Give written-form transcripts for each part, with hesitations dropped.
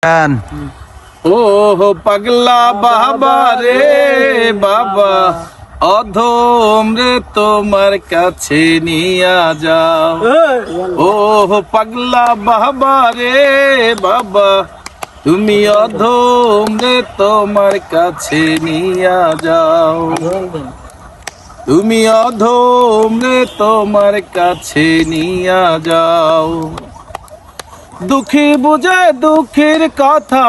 ও পাগলা বাবা রে বাবা, অধম রে তোমার কাছে নিয়া যাও। ও পাগলা বাবা রে বাবা, তুমি অধম রে তোমার কাছে নিয়া যাও। তুমি অধম রে তোমার কাছে নিয়া যাও। দুঃখী বুঝে দুঃখের কথা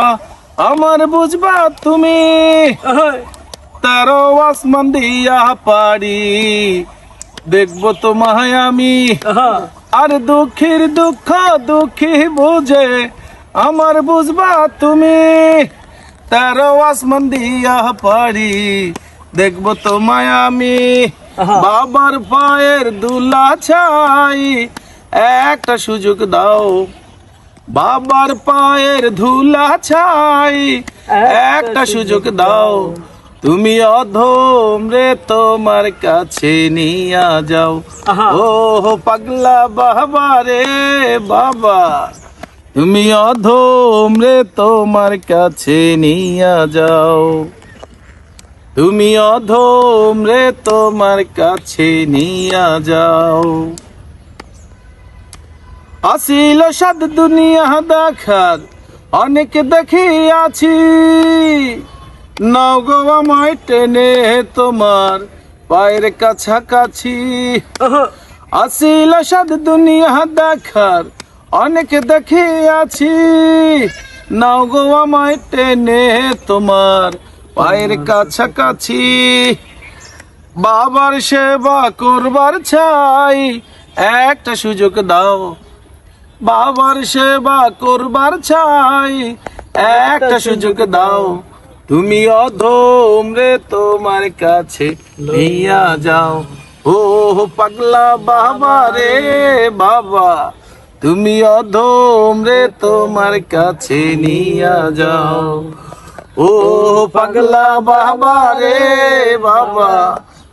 আমার বুঝবা তুমি, 13 আসমান দিয়া পারি দেখবো তোমায় আমি। আর দুঃখের দুঃখ দুঃখী বুঝে আমার বুঝবা তুমি, 13 আসমান দিয়া পারি দেখবো তোমায় আমি। বাবার পায়ের দুলা ছাই একটা সুযোগ দাও, বাবার পায়ের ধুলা ছাই একটা সুযোগ দাও। তুমি অধম রে তোমার কাছে নিয়া যাও। ও পাগলা বাবা রে বাবা, তুমি অধম রে তোমার কাছে নিয়া যাও। তুমি অধম রে তোমার কাছে নিয়া যাও। আসিল সাদ দুনিয়া দেখার অনেক দেখিয়াছি, নগো আমায় টেনে তোমার পায়ের কাছাকাছি। আসিল সাদ দুনিয়া দেখার অনেক দেখিয়াছি, নগো আমায় টেনে তোমার পায়ের কাছাকাছি। বাবার সেবা করবার চাই একটা সুযোগ দাও, বাবার সেবা করবার চাই একটা সুযোগ দাও। তুমি অধম রে তোমার কাছে নিয়া যাও। ও পাগলা বাবা রে বাবা, তুমি অধম রে তোমার কাছে নিয়া যাও। ও পাগলা বাবা রে বাবা,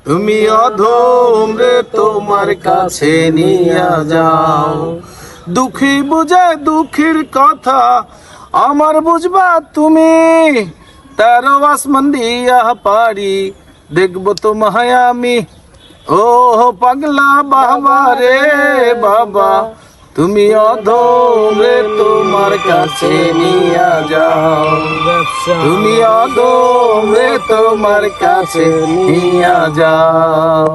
তুমি অধম রে তোমার কাছে নিয়া যাও। দুঃখী বুঝে দুঃখীর কথা আমার বুঝবা তুমি, 13 আসমান দিয়া পারি দেখবো তোমায় আমি। ও পাগলা বাবা রে বাবা, তুমি অধম রে তোমার কাছে নিয়া যাও। তুমি অধম রে তোমার কাছে নিয়া যাও।